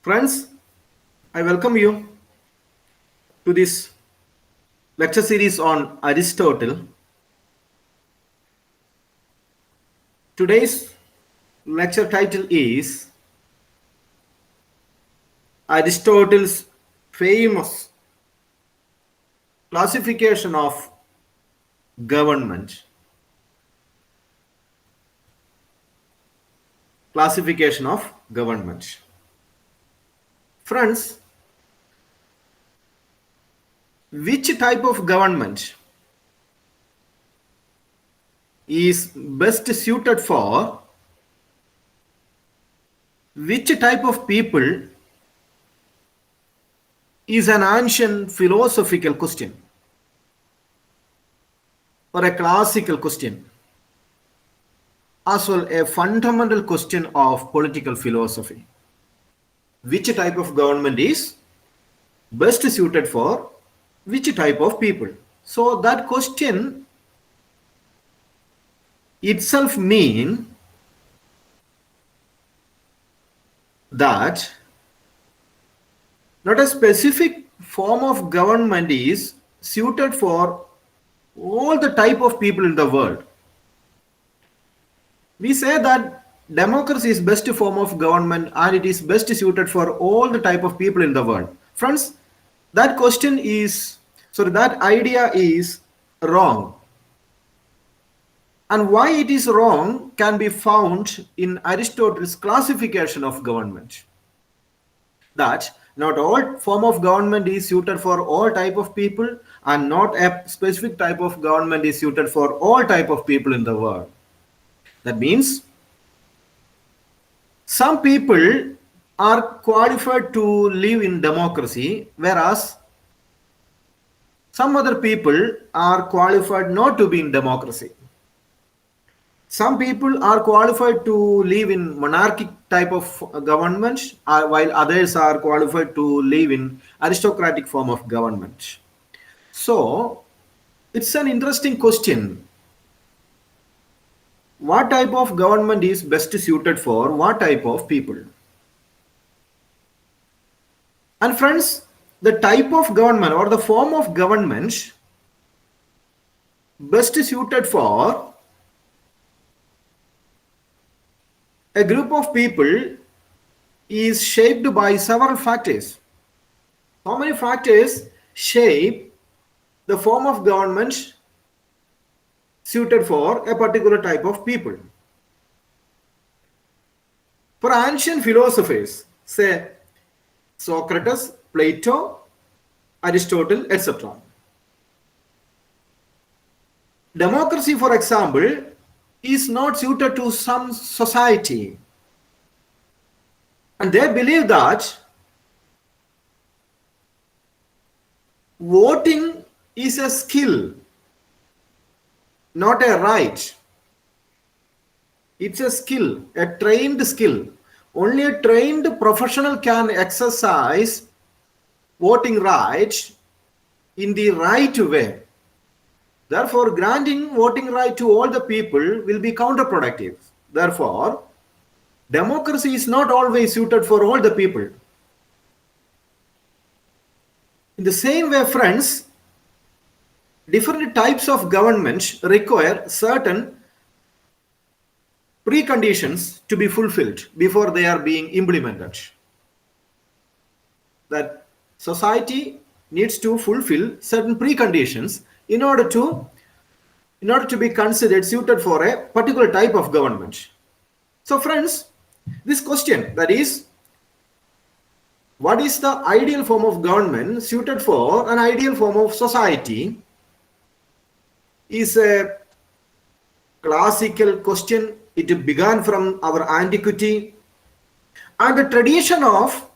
Friends, I welcome you to this lecture series on Aristotle. Today's lecture title is Aristotle's famous classification of government. Classification of government. Friends, which type of government is best suited for which type of people is an ancient philosophical question or a classical question, as well a fundamental question of political philosophy. Which type of government is best suited for which type of people? So that question itself mean that not a specific form of government is suited for all the type of people in the world. We say that democracy is best form of government and it is best suited for all the type of people in the world. Friends, that question is, that idea is wrong. And why it is wrong can be found in Aristotle's classification of government. That not all form of government is suited for all type of people and not a specific type of government is suited for all type of people in the world. That means some people are qualified to live in democracy, whereas some other people are qualified not to be in democracy. Some people are qualified to live in monarchic type of government, while others are qualified to live in aristocratic form of government. So it's an interesting question. What type of government is best suited for what type of people? And friends, the type of government or the form of government best suited for a group of people is shaped by several factors. How many factors shape the form of government suited for a particular type of people? For ancient philosophers, say Socrates, Plato, Aristotle, etc. Democracy, for example, is not suited to some society. And they believe that voting is a skill, not a right. It's a skill, a trained skill. Only a trained professional can exercise voting rights in the right way. Therefore, granting voting right to all the people will be counterproductive. Therefore, democracy is not always suited for all the people. In the same way, friends, different types of governments require certain preconditions to be fulfilled before they are being implemented. That society needs to fulfill certain preconditions in order to be considered suited for a particular type of government. So friends, this question, that is, what is the ideal form of government suited for an ideal form of society, is a classical question. It began from our antiquity, and the tradition of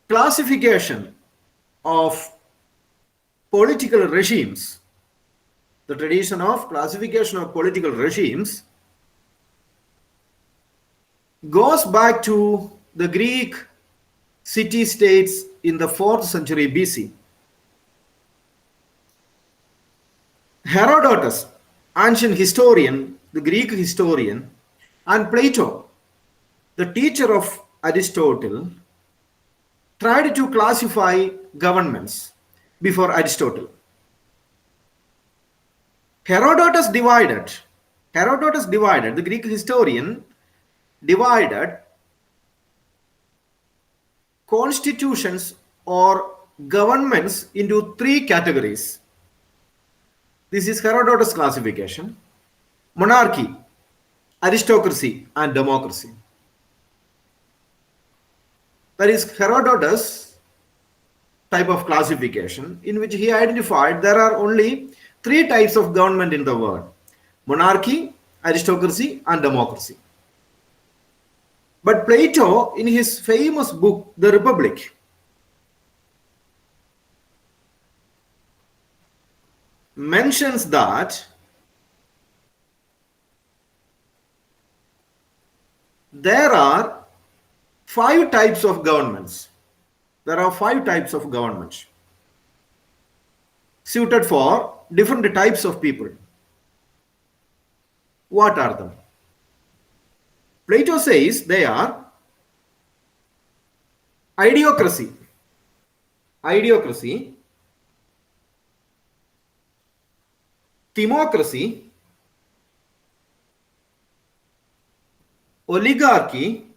classification of political regimes, the tradition of classification of political regimes goes back to the Greek city-states in the 4th century BC. Herodotus, ancient historian, the Greek historian, And Plato, the teacher of Aristotle, tried to classify governments before Aristotle. Herodotus divided, the Greek historian, divided constitutions or governments into three categories. This is Herodotus' classification: monarchy, aristocracy, and democracy. That is Herodotus' type of classification, in which he identified there are only three types of government in the world: monarchy, aristocracy, and democracy. But Plato, in his famous book, The Republic, mentions that there are five types of governments. There are five types of governments suited for different types of people. What are them? Plato says they are idiocracy, democracy, oligarchy,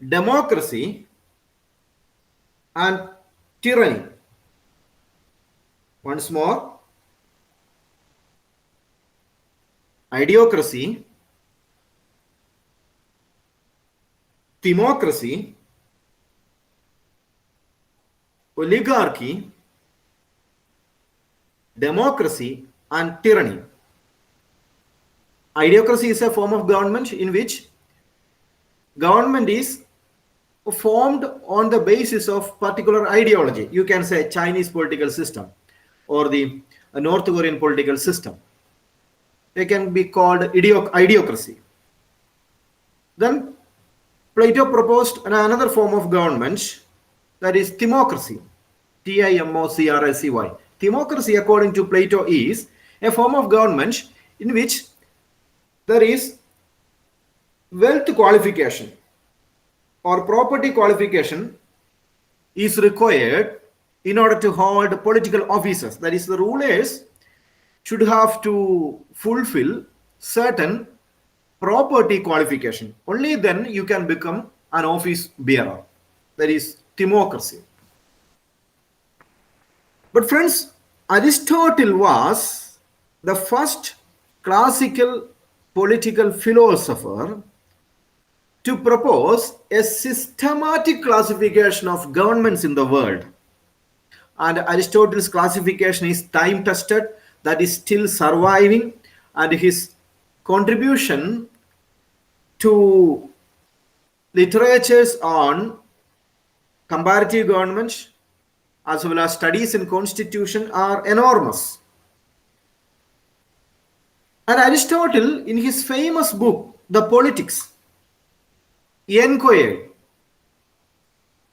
democracy, and tyranny. Once more: idiocracy, democracy, oligarchy, democracy, and tyranny. Idiocracy is a form of government in which government is formed on the basis of particular ideology. You can say Chinese political system or the North Korean political system. They can be called idiocracy. Then Plato proposed another form of government, that is democracy, Timocracy. Democracy, according to Plato, is a form of government in which there is wealth qualification or property qualification is required in order to hold political offices. That is, the rulers should have to fulfill certain property qualification. Only then you can become an office bearer. That is democracy. But friends, Aristotle was the first classical political philosopher to propose a systematic classification of governments in the world. And Aristotle's classification is time tested, that is still surviving, and his contribution to literatures on comparative government as well as studies in constitution are enormous. And Aristotle, in his famous book, The Politics, inquired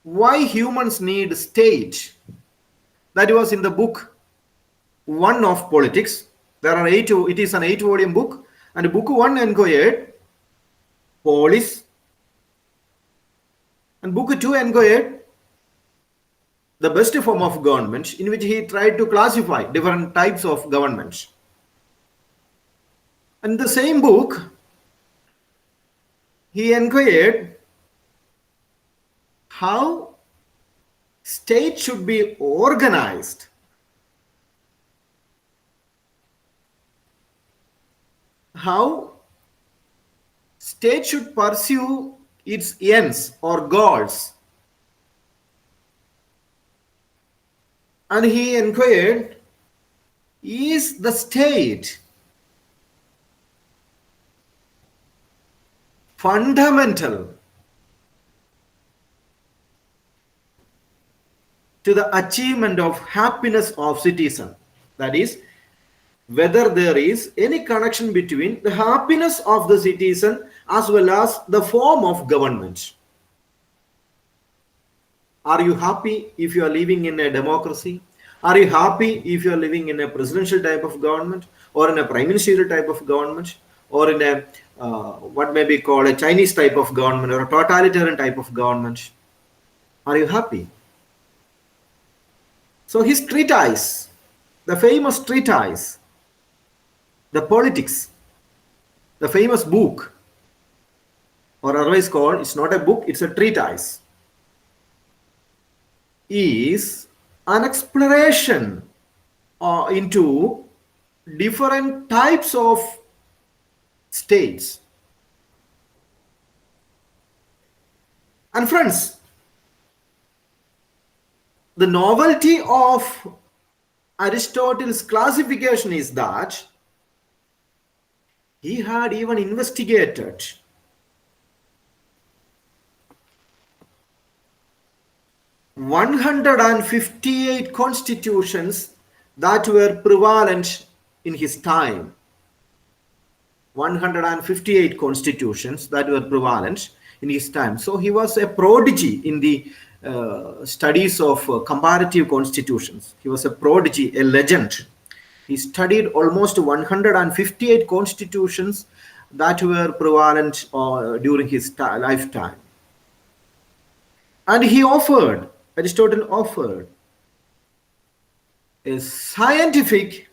why humans need state. That was in the book 1 of Politics. There are 8, it is an 8-volume book, and book 1 inquired polis, and book 2 inquired the best form of government, in which he tried to classify different types of governments. In the same book, he inquired how state should be organized, how state should pursue its ends or goals. And he inquired, is the state fundamental to the achievement of happiness of citizen? That is, whether there is any connection between the happiness of the citizen as well as the form of government. Are you happy if you are living in a democracy? Are you happy if you are living in a presidential type of government, or in a prime ministerial type of government, or in a what may be called a Chinese type of government, or a totalitarian type of government? Are you happy? So his treatise, the famous treatise, the politics, the famous book, or otherwise called, it's not a book, it's a treatise, is an exploration into different types of states. And friends, the novelty of Aristotle's classification is that he had even investigated 158 constitutions that were prevalent in his time. 158 constitutions that were prevalent in his time. So he was a prodigy in the studies of comparative constitutions. He was a prodigy, a legend. He studied almost 158 constitutions that were prevalent during his lifetime. And Aristotle offered a scientific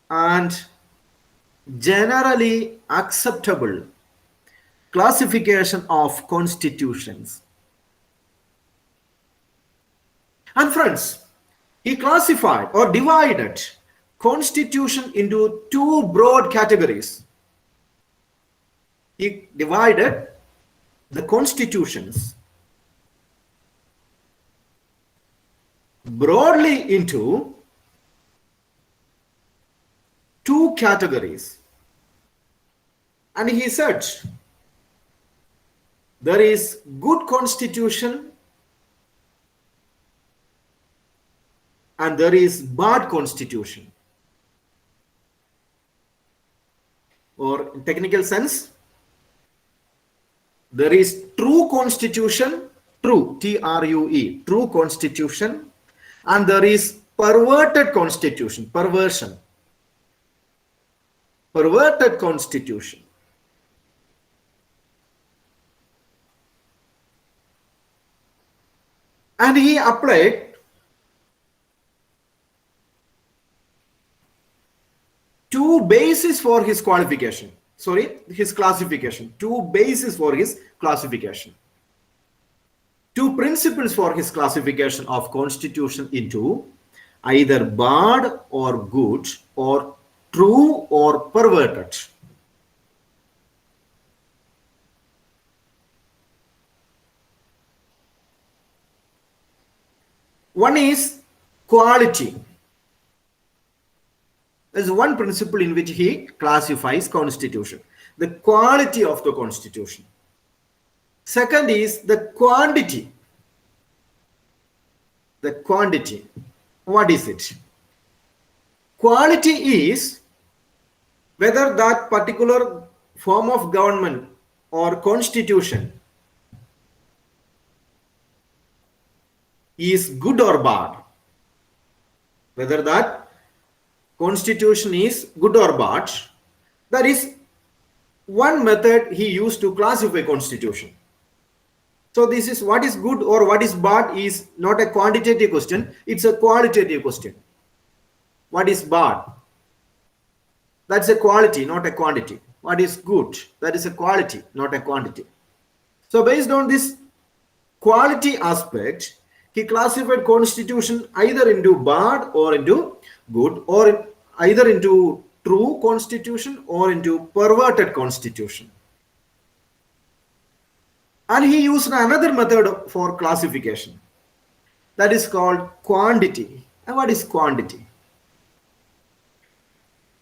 and generally acceptable classification of constitutions. And friends, he classified or divided constitution into two broad categories. He divided the constitutions broadly into two categories. And he said, there is good constitution and there is bad constitution. Or in technical sense, there is true constitution, true, T-R-U-E, true constitution, and there is perverted constitution, perverted constitution. And he applied two bases for his qualification. His classification. Two bases for his classification. Two principles for his classification of constitution into either bad or good, or true or perverted. One is quality. There's one principle in which he classifies constitution, the quality of the constitution. Second is the quantity. The quantity. What is it? Quality is whether that particular form of government or constitution is good or bad. Whether that constitution is good or bad, that is one method he used to classify constitution. So this is what is good or what is bad is not a quantitative question, it's a qualitative question. What is bad? That's a quality, not a quantity. What is good? That is a quality, not a quantity. So based on this quality aspect, he classified constitution either into bad or into good, or either into true constitution or into perverted constitution. And he used another method for classification, that is called quantity. And what is quantity?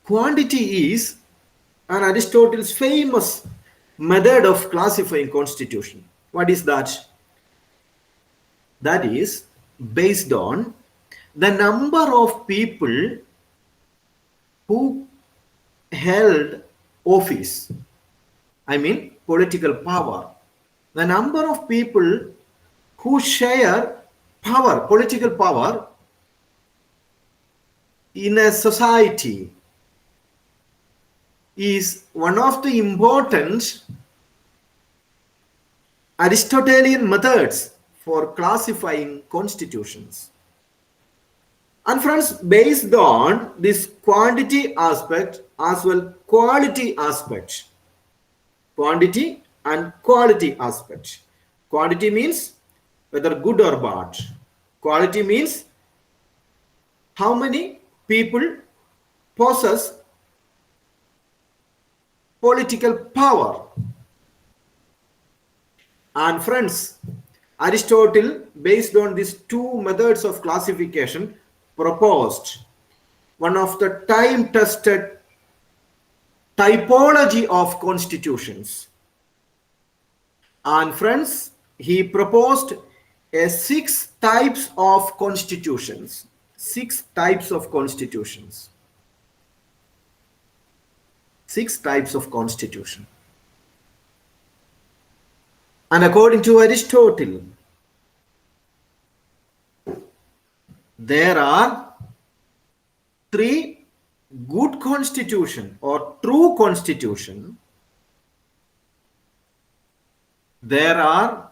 Quantity is an Aristotle's famous method of classifying constitution. What is that? That is based on the number of people who held office, I mean political power. The number of people who share power, political power in a society is one of the important Aristotelian methods for classifying constitutions. And friends, based on this quantity aspect as well quality aspect, quantity and quality aspect. Quantity means whether good or bad. Quality means how many people possess political power. And friends, Aristotle, based on these two methods of classification, proposed one of the time-tested typology of constitutions. And friends, he proposed a 6 types of constitutions. 6 types of constitutions. 6 types of constitution. And according to Aristotle, there are 3 good constitution or true constitution. There are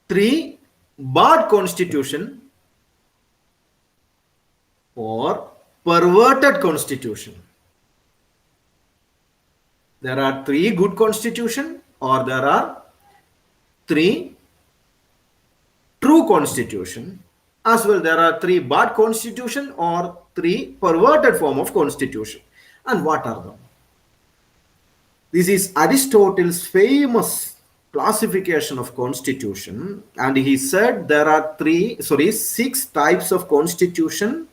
3 bad constitution or perverted constitution. There are 3 good constitution or there are 3 true constitution. As well, there are 3 bad constitution or 3 perverted form of constitution. And what are them? This is Aristotle's famous classification of constitution, and he said there are 6 types of constitution.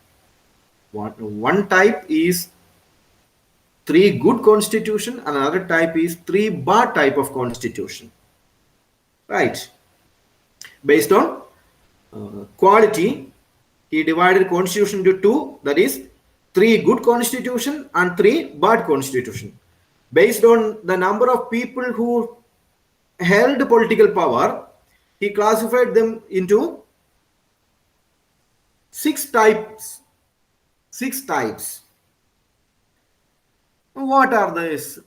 One type is 3 good constitution, another type is 3 bad type of constitution. Right? Based on quality, he divided constitution into 2, that is 3 good constitution and 3 bad constitution. Based on the number of people who held political power, he classified them into 6 types. 6 types. What are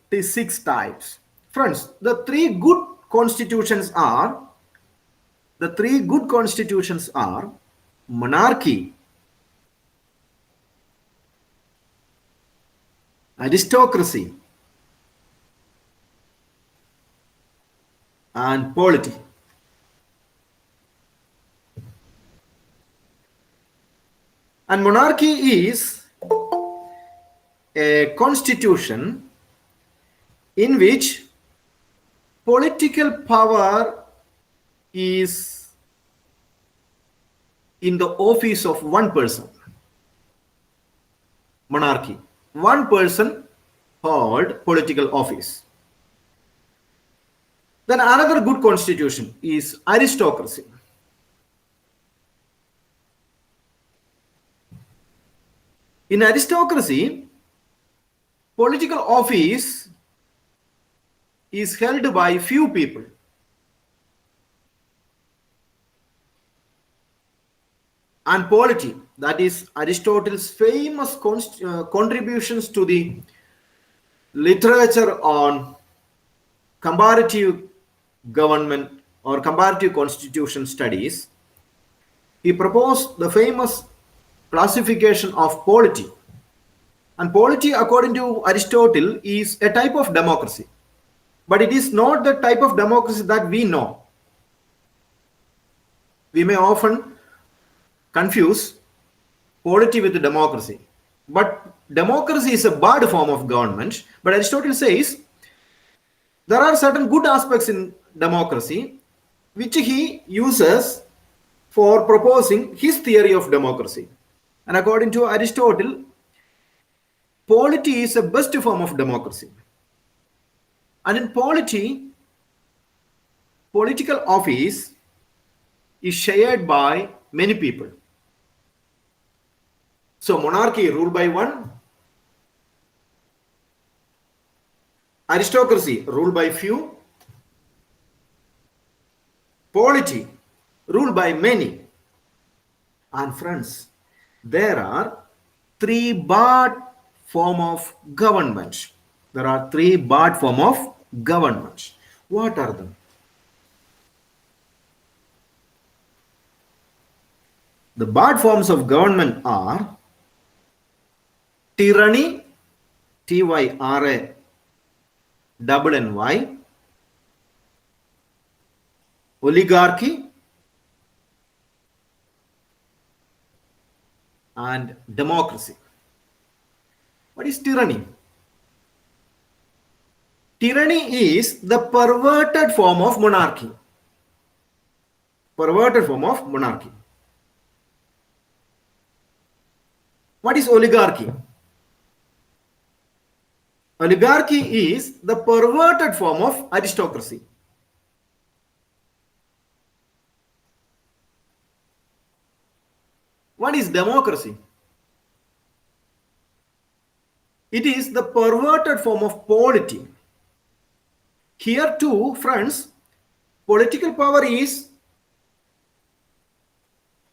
these 6 types? Friends, the 3 good constitutions are monarchy, aristocracy, and polity. And monarchy is a constitution in which political power is in the office of one person. Monarchy. One person hold political office. Then another good constitution is aristocracy. In aristocracy, political office is held by few people. And polity, that is Aristotle's famous contributions to the literature on comparative government or comparative constitution studies. He proposed the famous classification of polity. And polity, according to Aristotle, is a type of democracy. But it is not the type of democracy that we know. We may often confuse polity with democracy. But democracy is a bad form of government. But Aristotle says there are certain good aspects in democracy which he uses for proposing his theory of democracy. And according to Aristotle, polity is the best form of democracy. And in polity, political office is shared by many people. So monarchy ruled by one, aristocracy ruled by few, polity ruled by many. And friends, there are three bad form of government. There are three bad form of government. What are them? The bad forms of government are tyranny, Tyra double NY, oligarchy, and democracy. What is tyranny? Tyranny is the perverted form of monarchy. Perverted form of monarchy. What is oligarchy? Oligarchy is the perverted form of aristocracy. What is democracy? It is the perverted form of polity. Here too, friends, political power is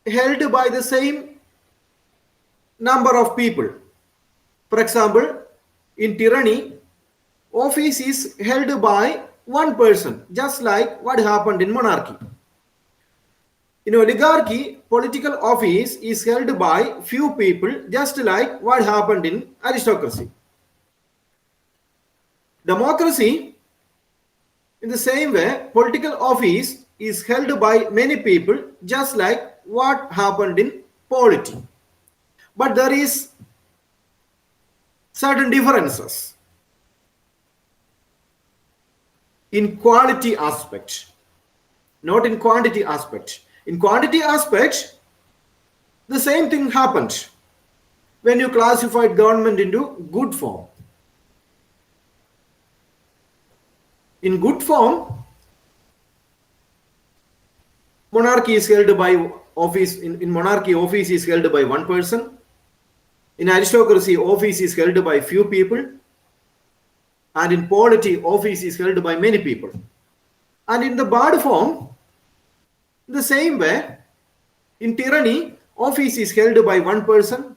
held by the same number of people. For example, in tyranny, office is held by one person, just like what happened in monarchy. In oligarchy, political office is held by few people, just like what happened in aristocracy. Democracy, in the same way, political office is held by many people, just like what happened in polity. But there is certain differences in quality aspect, not in quantity aspect. In quantity aspect, the same thing happened when you classified government into good form. In good form, monarchy is held by office. In monarchy, office is held by one person. In aristocracy, office is held by few people. And in polity, office is held by many people. And in the bad form, in the same way, in tyranny, office is held by one person.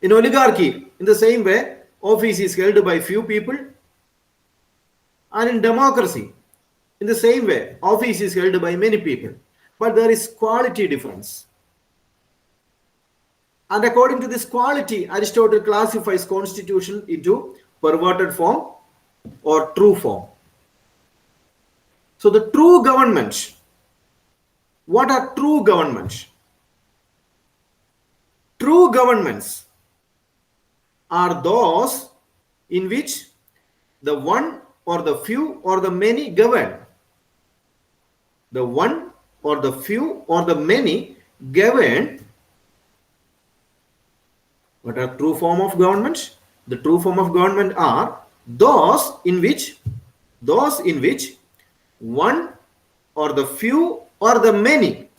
In oligarchy, in the same way, office is held by few people. And in democracy, in the same way, office is held by many people. But there is quality difference. And according to this quality, Aristotle classifies constitution into perverted form or true form. So the true government, what are true governments? True governments are those in which the one or the few or the many govern. The one or the few or the many govern. What are true form of government? The true form of government are those in which one or the few or the many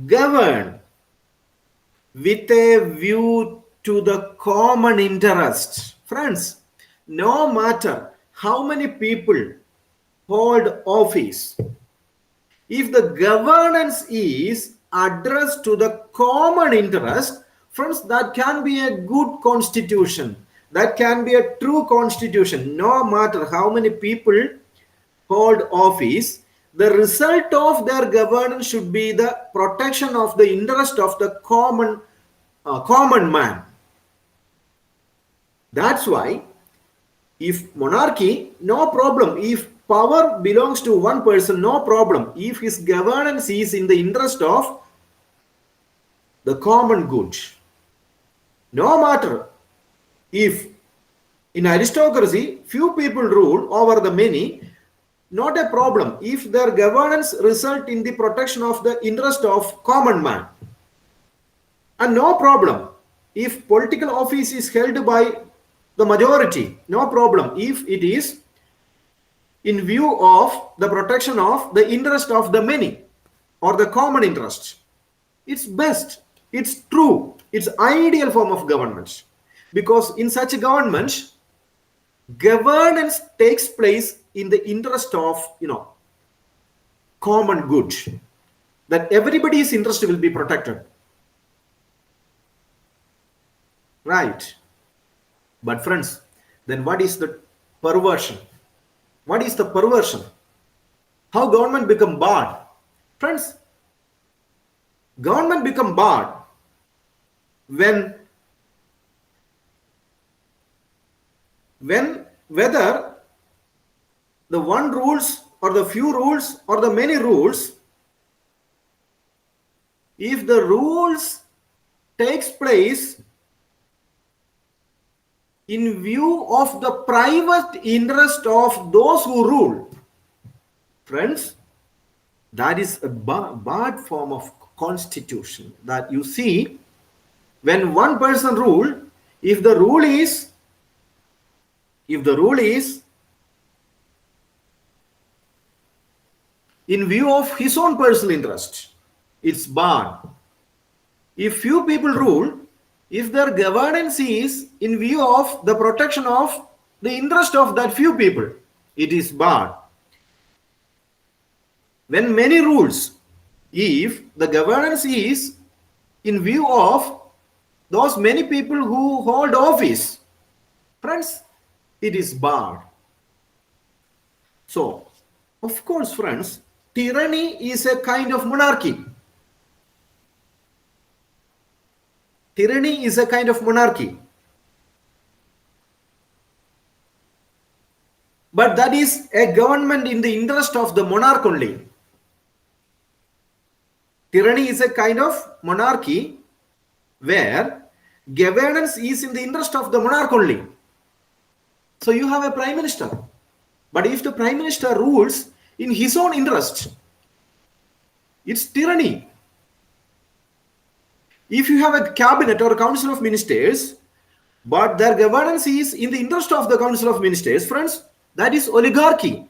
govern with a view to the common interest. Friends, no matter how many people hold office, if the governance is addressed to the common interest, friends, that can be a good constitution. That can be a true constitution. No matter how many people hold office, the result of their governance should be the protection of the interest of the common man. That's why if monarchy, no problem. If power belongs to one person, no problem. If his governance is in the interest of the common good. No matter if in aristocracy few people rule over the many, not a problem if their governance result in the protection of the interest of common man. And no problem if political office is held by the majority, no problem if it is in view of the protection of the interest of the many or the common interest. It's best, it's true, it's ideal form of government, because in such a government, governance takes place in the interest of common good, that everybody's interest will be protected. Right? But friends, then what is the perversion? What is the perversion? How government become bad? Friends, government become bad when whether the one rules or the few rules or the many rules, if the rules takes place in view of the private interest of those who rule, friends, that is a bad form of constitution. That you see, when one person rule, if the rule is in view of his own personal interest, it's bad. If few people rule, if their governance is in view of the protection of the interest of that few people, it is bad. When many rules, if the governance is in view of those many people who hold office, friends, it is bad. So, of course, friends, tyranny is a kind of monarchy. Tyranny is a kind of monarchy. But that is a government in the interest of the monarch only. Tyranny is a kind of monarchy where governance is in the interest of the monarch only. So you have a prime minister. But if the prime minister rules in his own interest, it's tyranny. If you have a cabinet or a council of ministers, but their governance is in the interest of the council of ministers, friends, that is oligarchy.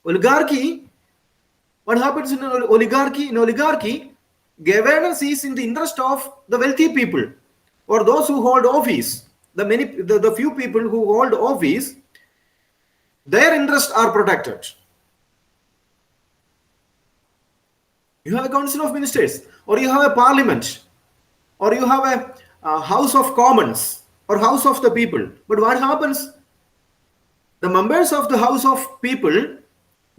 Oligarchy, what happens in oligarchy? In oligarchy, governance is in the interest of the wealthy people or those who hold office. The few people who hold office, their interests are protected. You have a council of ministers, or you have a parliament, or you have a house of commons, or house of the people. But what happens? The members of the house of people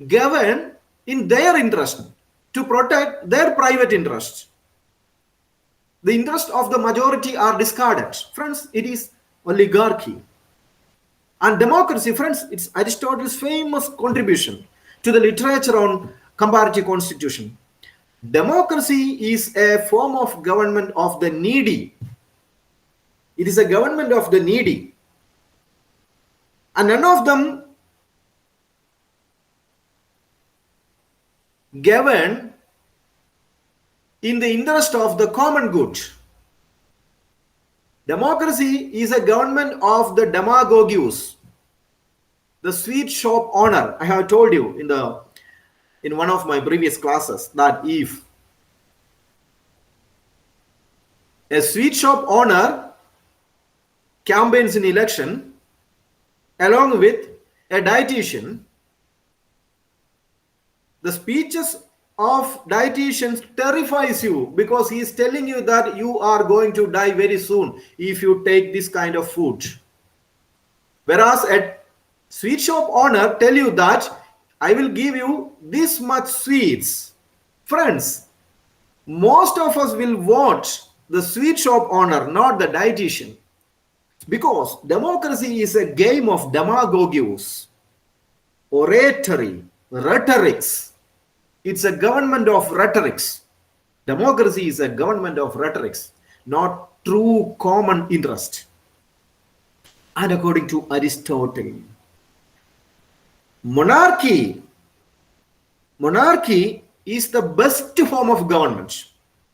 govern in their interest to protect their private interests. The interests of the majority are discarded. Friends, it is oligarchy. And democracy, friends, it's Aristotle's famous contribution to the literature on comparative constitution. Democracy is a form of government of the needy. It is a government of the needy. And none of them govern in the interest of the common good. Democracy is a government of the demagogues, the sweet shop owner. I have told you in one of my previous classes that if a sweet shop owner campaigns in election along with a dietitian, the speeches of dietitians terrifies you because he is telling you that you are going to die very soon if you take this kind of food. Whereas a sweet shop owner tell you that I will give you this much sweets. Friends, most of us will vote the sweet shop owner, not the dietitian. Because democracy is a game of demagogues, oratory, rhetorics. It's a government of rhetorics. Democracy is a government of rhetorics, not true common interest. And according to Aristotle, monarchy is the best form of government.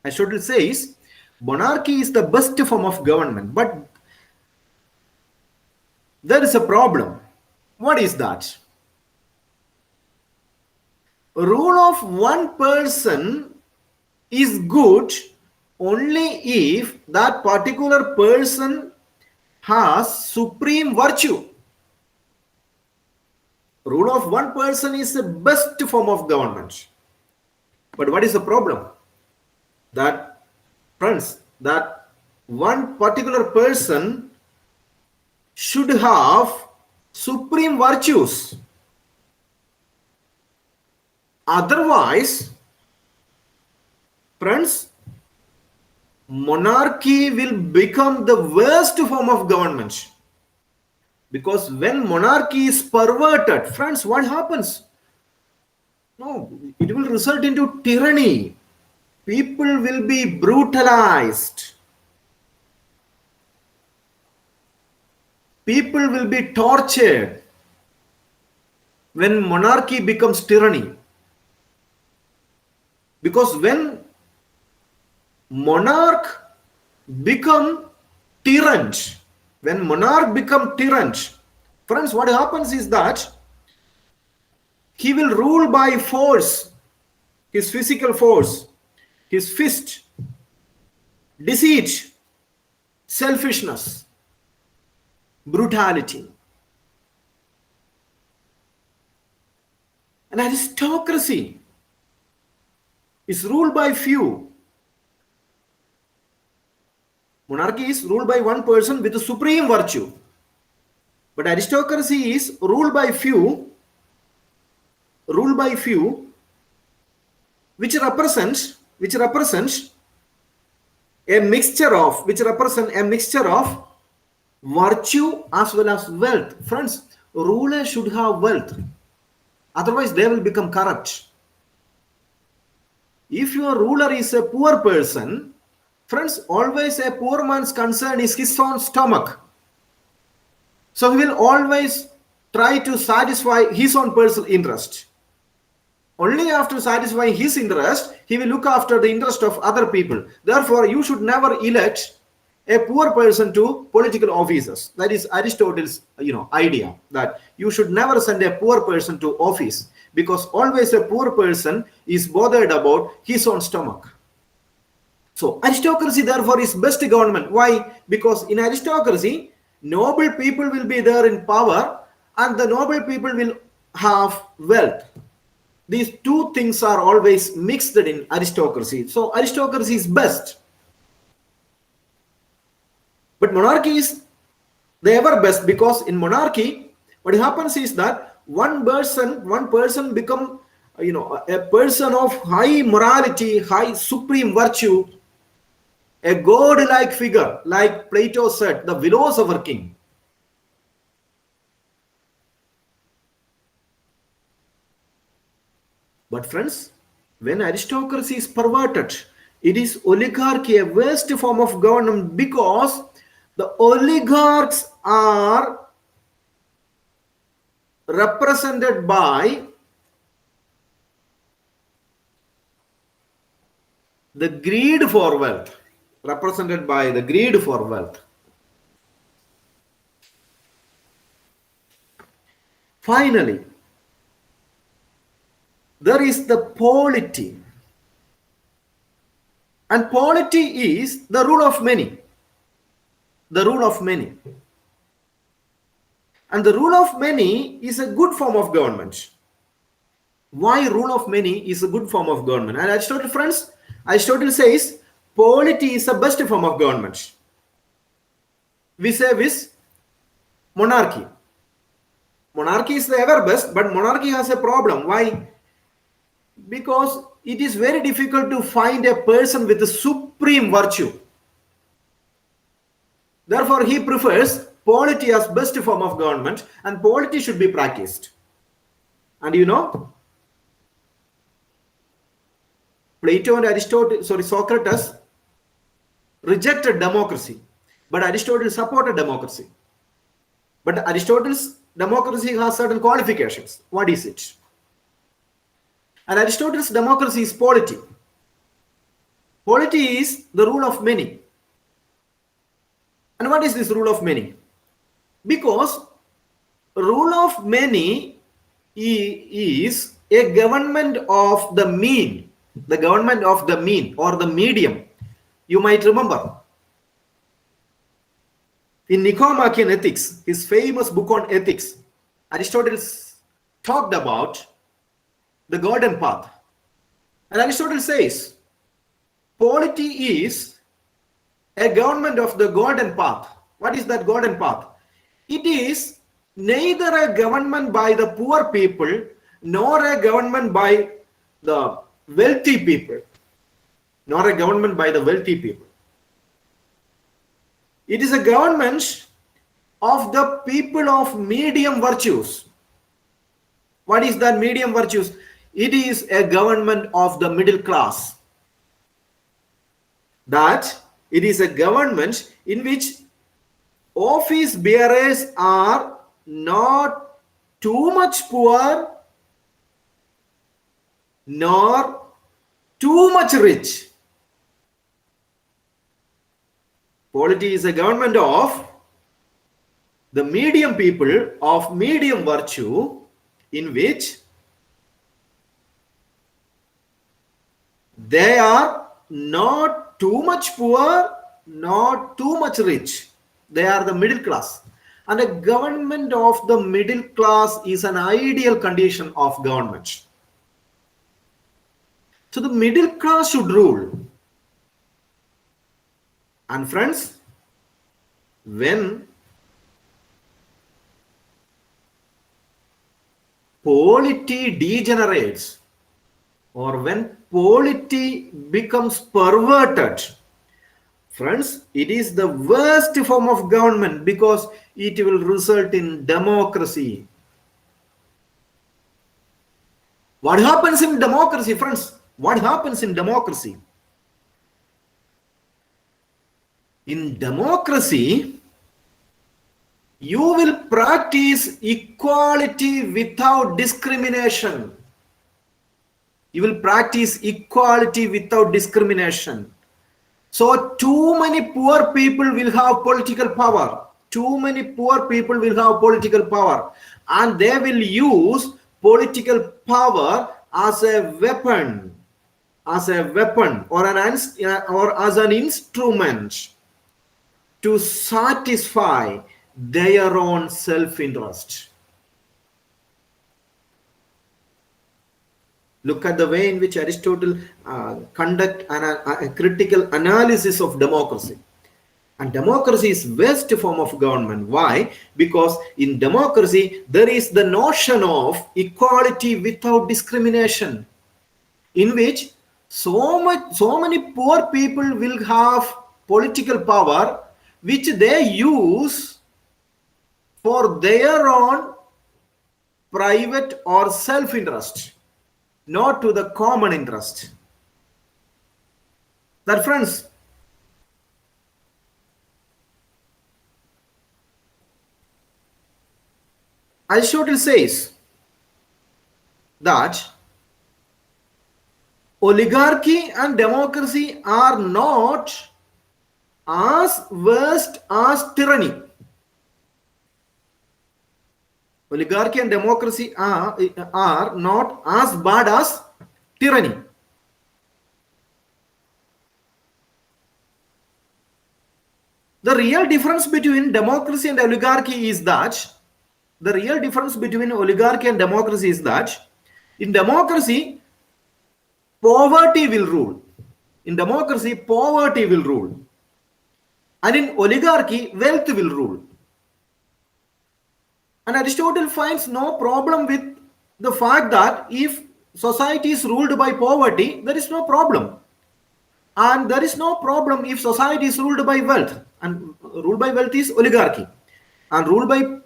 Aristotle says monarchy is the best form of government, but there is a problem. What is that? Rule of one person is good only if that particular person has supreme virtue. Rule of one person is the best form of government. But what is the problem? That, friends, that one particular person should have supreme virtues. Otherwise, friends, monarchy will become the worst form of government. Because when monarchy is perverted, friends, what happens? No, it will result into tyranny. People will be brutalized. People will be tortured when monarchy becomes tyranny. Because when monarch become tyrant, friends, what happens is that he will rule by force, his physical force, his fist, deceit, selfishness, brutality. An aristocracy is ruled by few. Monarchy is ruled by one person with a supreme virtue. But aristocracy is ruled by few, which represents a mixture of virtue as well as wealth. Friends, rulers should have wealth. Otherwise, they will become corrupt. If your ruler is a poor person, friends, always a poor man's concern is his own stomach. So he will always try to satisfy his own personal interest. Only after satisfying his interest, he will look after the interest of other people. Therefore, you should never elect a poor person to political offices. That is Aristotle's idea, that you should never send a poor person to office, because always a poor person is bothered about his own stomach. So aristocracy therefore is best government. Why? Because in aristocracy, noble people will be there in power and the noble people will have wealth. These two things are always mixed in aristocracy. So aristocracy is best. But monarchy is the ever best, because in monarchy, what happens is that one person become a person of high morality, high supreme virtue, a god-like figure, like Plato said, the philosopher king. But friends, when aristocracy is perverted, it is oligarchy, a worst form of government, because the oligarchs are represented by the greed for wealth. Finally, there is the polity. And polity is the rule of many. And the rule of many is a good form of government. Why rule of many is a good form of government? And Aristotle says polity is the best form of government. Vis-a-vis monarchy. Monarchy is the ever best, but monarchy has a problem. Why? Because it is very difficult to find a person with a supreme virtue. Therefore, he prefers polity as best form of government, and polity should be practiced. And Plato and Socrates rejected democracy, but Aristotle supported democracy. But Aristotle's democracy has certain qualifications. What is it? And Aristotle's democracy is polity. Polity is the rule of many. And what is this rule of many? Because rule of many is a government of the mean, or the medium. You might remember in Nicomachean Ethics, his famous book on ethics, Aristotle talked about the golden path. And Aristotle says, polity is a government of the golden path. What is that golden path? It is neither a government by the poor people nor a government by the wealthy people. Nor a government by the wealthy people. It is a government of the people of medium virtues. What is that medium virtues? It is a government of the middle class. That it is a government in which office bearers are not too much poor nor too much rich. Polity is a government of the medium people of medium virtue, in which they are not too much poor, not too much rich. They are the middle class. And a government of the middle class is an ideal condition of government. So the middle class should rule. And friends, when polity degenerates, or when polity becomes perverted, friends, it is the worst form of government, because it will result in democracy. What happens in democracy, friends? What happens in democracy? In democracy, you will practice equality without discrimination. You will practice equality without discrimination. So too many poor people will have political power. Too many poor people will have political power. And they will use political power as a weapon. Or as an instrument to satisfy their own self-interest. Look at the way in which Aristotle conduct a critical analysis of democracy. And democracy is best form of government. Why? Because in democracy, there is the notion of equality without discrimination, in which so many poor people will have political power, which they use for their own private or self-interest, not to the common interest. That, friends, Aristotle says that oligarchy and democracy are not as worst as tyranny. Oligarchy and democracy are not as bad as tyranny. The real difference between democracy and oligarchy is that in democracy, poverty will rule. And in oligarchy, wealth will rule. And Aristotle finds no problem with the fact that if society is ruled by poverty, there is no problem. And there is no problem if society is ruled by wealth. And ruled by wealth is oligarchy. And ruled by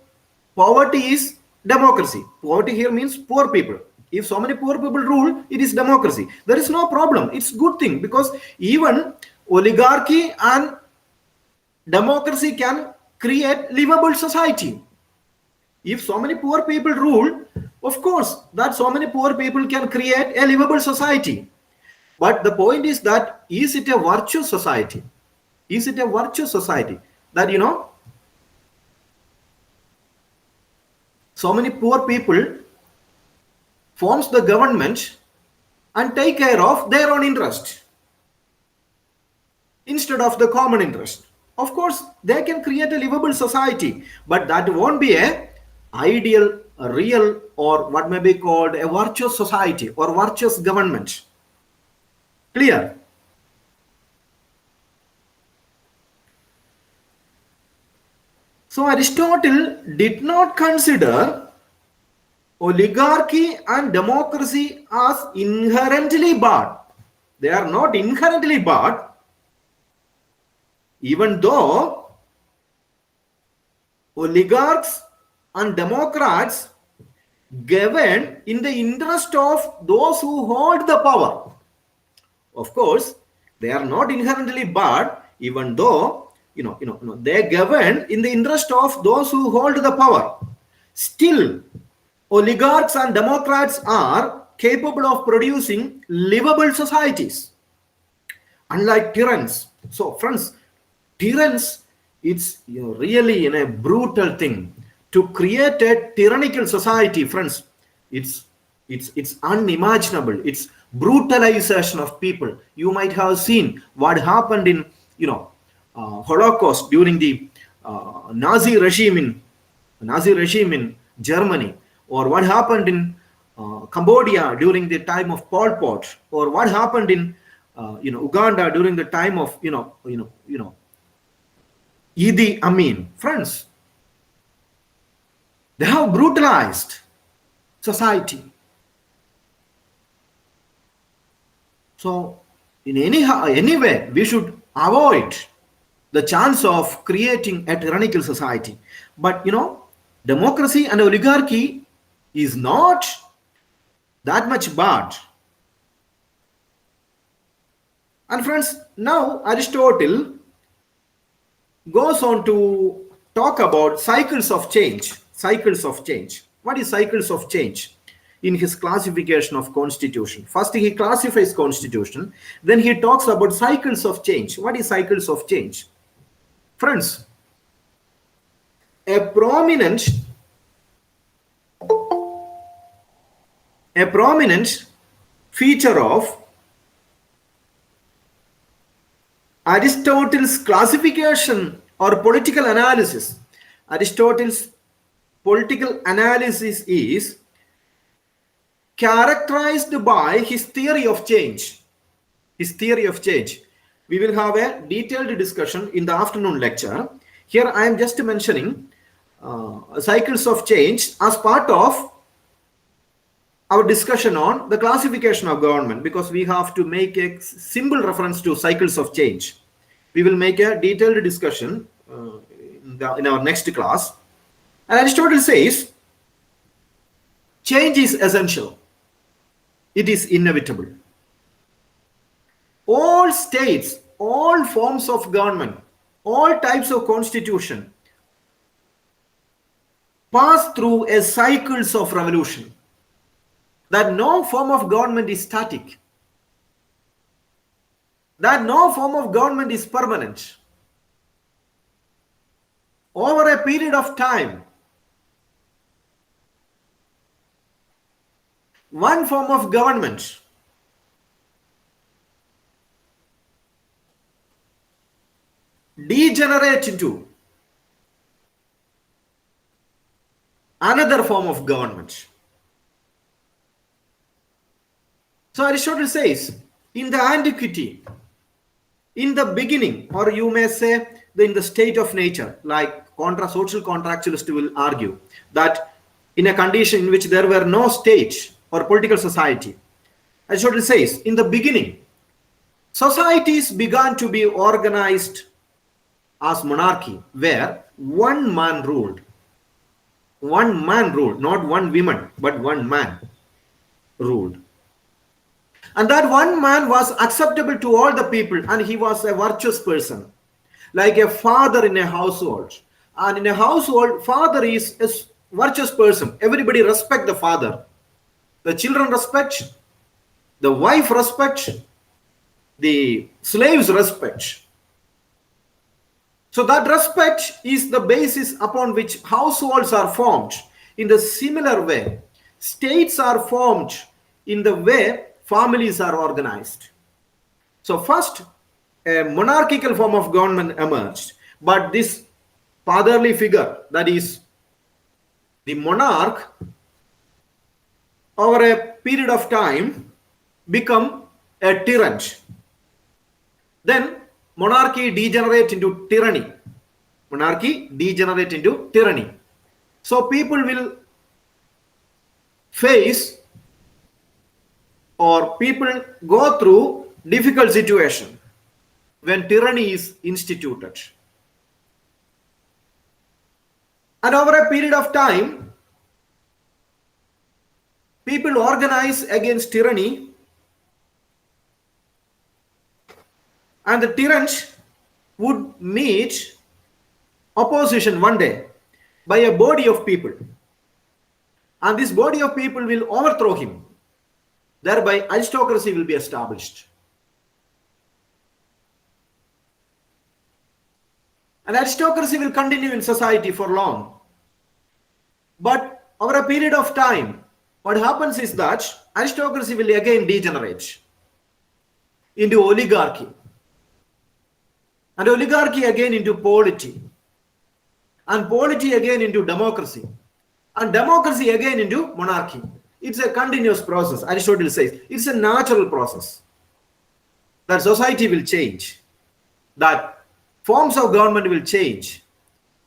poverty is democracy. Poverty here means poor people. If so many poor people rule, it is democracy. There is no problem. It's a good thing, because even oligarchy and democracy can create livable society. If so many poor people rule, of course, that so many poor people can create a livable society. But the point is that, is it a virtuous society? Is it a virtuous society? That, so many poor people forms the government and take care of their own interest instead of the common interest. Of course, they can create a livable society, but that won't be a ideal a real or what may be called a virtuous society or virtuous government. Clear? So Aristotle did not consider oligarchy and democracy as inherently bad. They are not inherently bad, even though oligarchs and democrats govern in the interest of those who hold the power. Of course, they are not inherently bad, even though they govern in the interest of those who hold the power. Still, oligarchs and democrats are capable of producing livable societies, unlike tyrants. So, friends, tyrants, it's really a brutal thing to create a tyrannical society. Friends, it's unimaginable. It's brutalization of people. You might have seen what happened in Holocaust during the Nazi regime in Germany, or what happened in Cambodia during the time of Pol Pot, or what happened in Uganda during the time of Idi Amin. Friends, they have brutalized society. So in any way, we should avoid the chance of creating a tyrannical society. But democracy and oligarchy is not that much bad. And friends, now Aristotle goes on to talk about cycles of change. Cycles of change. What is cycles of change? In his classification of constitution, first he classifies constitution, then he talks about cycles of change. What is cycles of change? Friends, a prominent feature of Aristotle's classification or political analysis, Aristotle's political analysis is characterized by his theory of change. His theory of change. We will have a detailed discussion in the afternoon lecture. Here I am just mentioning cycles of change as part of our discussion on the classification of government, because we have to make a simple reference to cycles of change. We will make a detailed discussion in our next class. And Aristotle says, change is essential. It is inevitable. All states, all forms of government, all types of constitution pass through a cycles of revolution. That no form of government is static. That no form of government is permanent. Over a period of time, one form of government degenerate into another form of government. So Aristotle says, in the antiquity, in the beginning, or you may say in the state of nature, like social contractualists will argue that in a condition in which there were no state or political society, Aristotle says, in the beginning, societies began to be organized as monarchy, where one man ruled. One man ruled, not one woman, but one man ruled. And that one man was acceptable to all the people, and he was a virtuous person, like a father in a household. And in a household, father is a virtuous person. Everybody respect the father. The children respect, the wife respect, the slaves respect. So that respect is the basis upon which households are formed. In the similar way, states are formed in the way families are organized. So first, a monarchical form of government emerged, but this fatherly figure, that is the monarch over a period of time become a tyrant. Then monarchy degenerate into tyranny. Monarchy degenerate into tyranny. So people will face or people go through difficult situation when tyranny is instituted. And over a period of time, people organize against tyranny, and the tyrant would meet opposition one day by a body of people. And this body of people will overthrow him. Thereby, aristocracy will be established. And aristocracy will continue in society for long. But over a period of time, what happens is that aristocracy will again degenerate into oligarchy. And oligarchy again into polity. And polity again into democracy. And democracy again into monarchy. It's a continuous process. Aristotle says it's a natural process. That society will change. That forms of government will change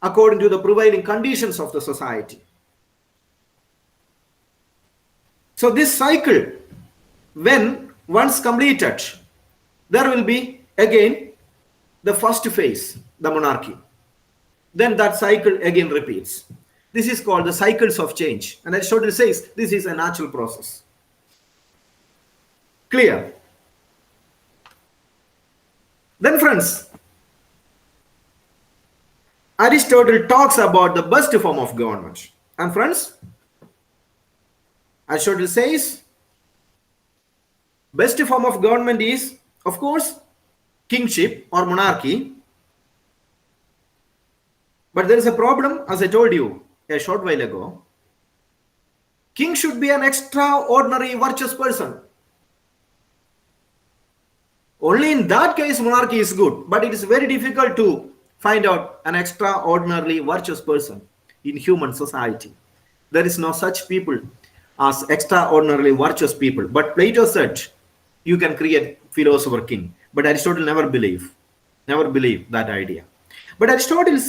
according to the prevailing conditions of the society. So this cycle, when once completed, there will be again the first phase, the monarchy. Then that cycle again repeats. This is called the cycles of change. And Aristotle says this is a natural process. Clear? Then friends, Aristotle talks about the best form of government. And friends, Aristotle says best form of government is, of course, kingship or monarchy. But there is a problem, as I told you a short while ago. King should be an extraordinary virtuous person. Only in that case monarchy is good, but it is very difficult to find out an extraordinarily virtuous person in human society. There is no such people as extraordinarily virtuous people. But Plato said you can create philosopher king, but Aristotle never believed that idea. But Aristotle,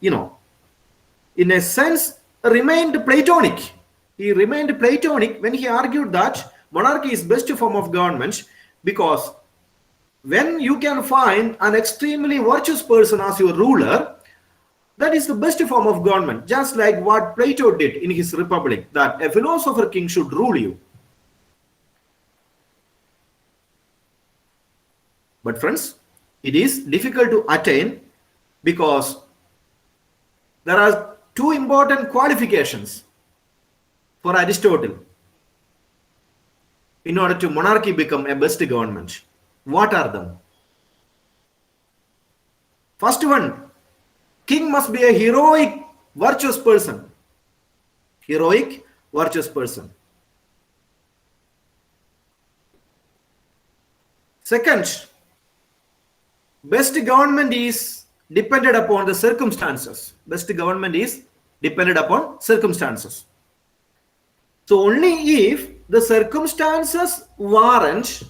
in a sense, remained Platonic. He remained Platonic when he argued that monarchy is best form of government, because when you can find an extremely virtuous person as your ruler, that is the best form of government, just like what Plato did in his Republic, that a philosopher king should rule you. But friends, it is difficult to attain because there are two important qualifications for Aristotle in order to monarchy become a best government. What are them? First one, king must be a heroic, virtuous person. Heroic, virtuous person. Second, best government is dependent upon the circumstances. Best government is dependent upon circumstances. So only if the circumstances warrant,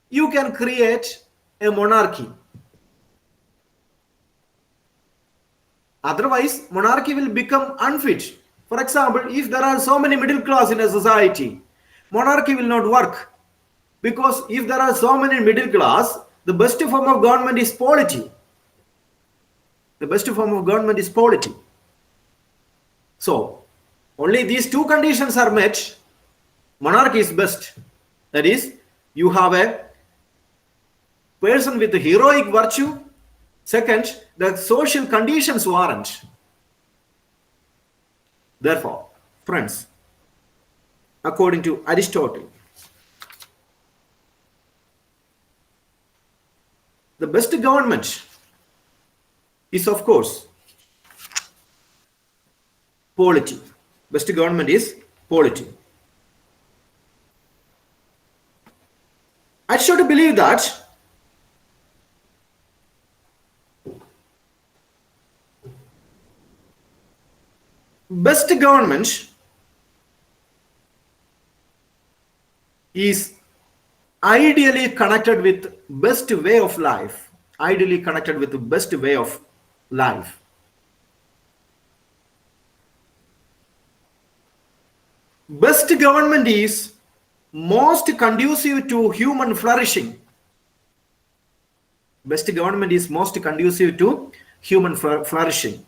you can create a monarchy. Otherwise, monarchy will become unfit. For example, if there are so many middle class in a society, monarchy will not work. Because if there are so many middle class, the best form of government is polity. The best form of government is polity. So, only these two conditions are met, monarchy is best. That is, you have a person with a heroic virtue. Second, the social conditions warrant. Therefore, friends, according to Aristotle, the best government is, of course, polity. Best government is polity. I should believe that best best government is ideally connected with best way of life. Ideally connected with the best way of life. Best government is most conducive to human flourishing. Best government is most conducive to human flourishing.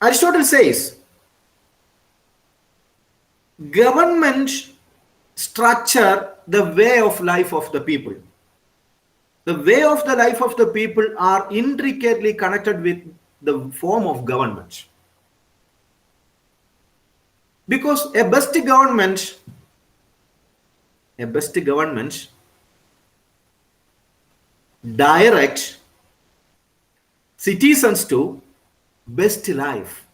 Aristotle says, government structure the way of life of the people. The way of the life of the people are intricately connected with the form of government. Because a best government direct citizens to best life.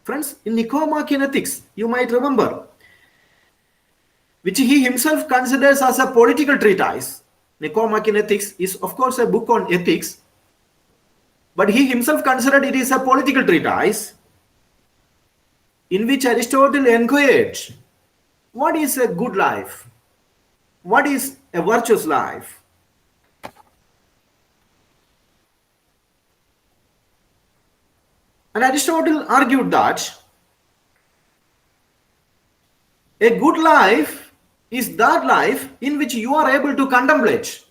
Friends, in Nicomachean Ethics, you might remember, which he himself considers as a political treatise. Nicomachean Ethics is, of course, a book on ethics, but he himself considered it is a political treatise in which Aristotle inquired, what is a good life? What is a virtuous life? And Aristotle argued that a good life is that life in which you are able to contemplate.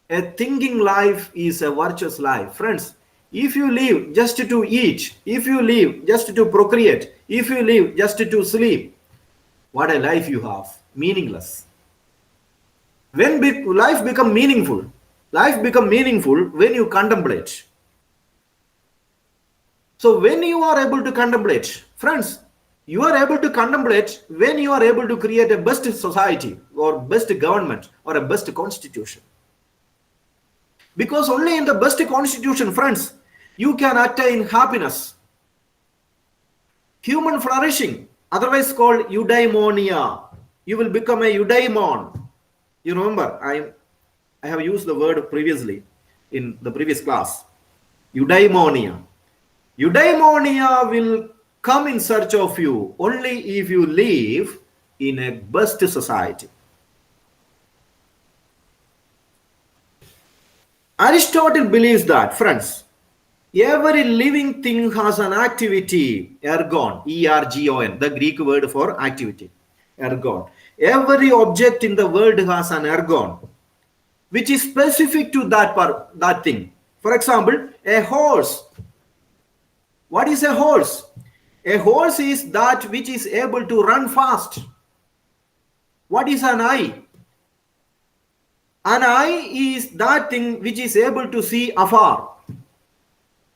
A thinking life is a virtuous life. Friends, if you live just to eat, if you live just to procreate, if you live just to sleep, what a life you have. Meaningless. When life become meaningful? Life become meaningful when you contemplate. So when you are able to contemplate, friends, you are able to contemplate when you are able to create a best society or best government or a best constitution. Because only in the best constitution, friends, you can attain happiness, human flourishing, otherwise called eudaimonia. You will become a eudaimon. You remember, I have used the word previously in the previous class. Eudaimonia. Eudaimonia will come in search of you only if you live in a best society. Aristotle believes that, friends, every living thing has an activity, ergon, E-R-G-O-N, the Greek word for activity, ergon. Every object in the world has an ergon, which is specific to that thing. For example, a horse. What is a horse? A horse is that which is able to run fast. What is an eye? An eye is that thing which is able to see afar.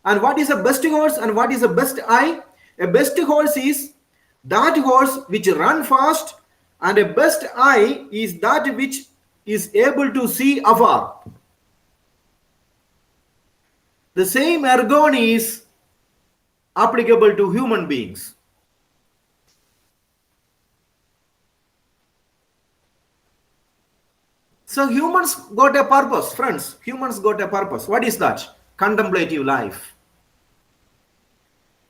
And what is a best horse and what is a best eye? A best horse is that horse which run fast, and a best eye is that which is able to see afar. The same ergon is applicable to human beings. So humans got a purpose, friends. Humans got a purpose. What is that? Contemplative life.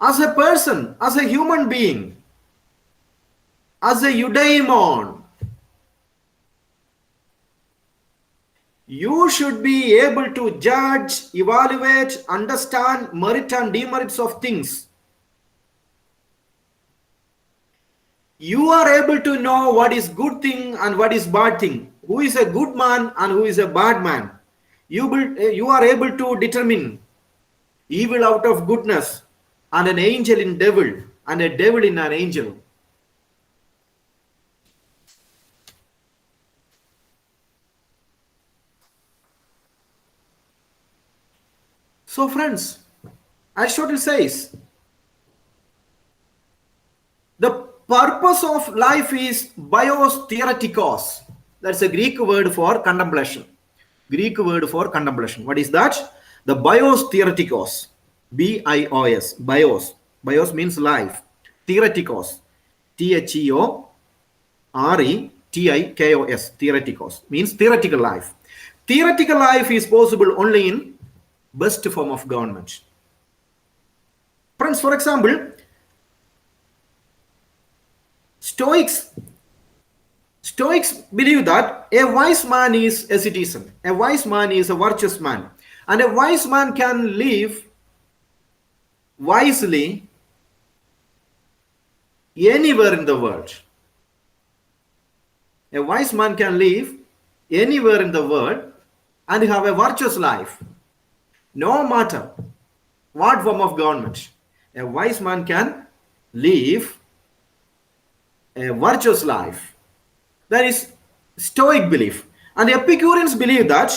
As a person, as a human being, as a eudaimon, you should be able to judge, evaluate, understand merit and demerits of things. You are able to know what is good thing and what is bad thing. Who is a good man and who is a bad man. You are able to determine evil out of goodness, and an angel in devil, and a devil in an angel. So friends, Aristotle says, the purpose of life is bios theoretikos. That's a Greek word for contemplation. Greek word for contemplation. What is that? The bios theoretikos. B-I-O-S. Bios. Bios means life. Theoretikos. T-H-E-O-R-E-T-I-K-O-S. Theoretikos. Means theoretical life. Theoretical life is possible only in best form of government. Friends, for example, Stoics believe that a wise man is a citizen, a wise man is a virtuous man, and a wise man can live wisely anywhere in the world. A wise man can live anywhere in the world and have a virtuous life, no matter what form of government. A wise man can live a virtuous life. That is Stoic belief. And the Epicureans believe that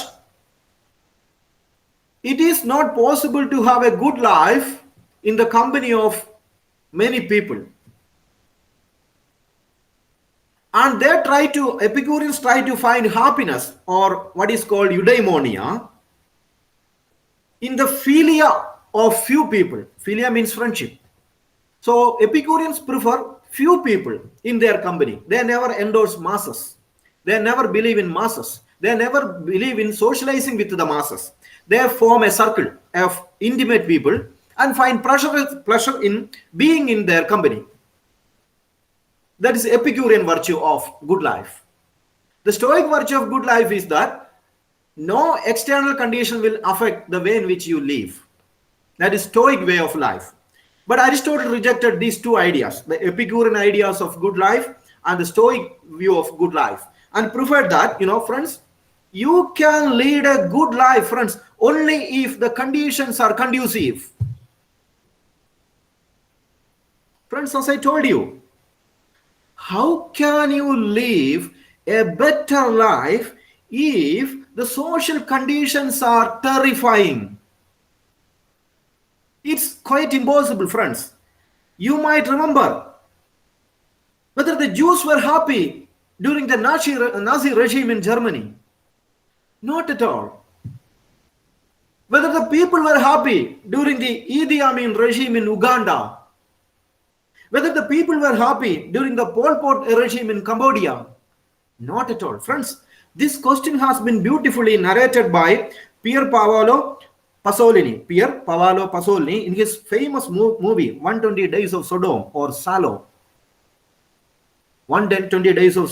it is not possible to have a good life in the company of many people. And Epicureans try to find happiness, or what is called eudaimonia, in the philia of few people. Philia means friendship. So Epicureans prefer few people in their company. They never endorse masses. They never believe in masses. They never believe in socializing with the masses. They form a circle of intimate people and find pleasure in being in their company. That is Epicurean virtue of good life. The Stoic virtue of good life is that no external condition will affect the way in which you live. That is Stoic way of life. But Aristotle rejected these two ideas, the Epicurean ideas of good life and the Stoic view of good life, and preferred that, friends, you can lead a good life, friends, only if the conditions are conducive. Friends, as I told you, how can you live a better life if the social conditions are terrifying? It's quite impossible, friends. You might remember whether the Jews were happy during the Nazi regime in Germany. Not at all. Whether the people were happy during the Idi Amin regime in Uganda. Whether the people were happy during the Pol Pot regime in Cambodia. Not at all. Friends, this question has been beautifully narrated by Pier Paolo Pasolini in his famous movie 120 Days of Sodom or Salo. 120 Days of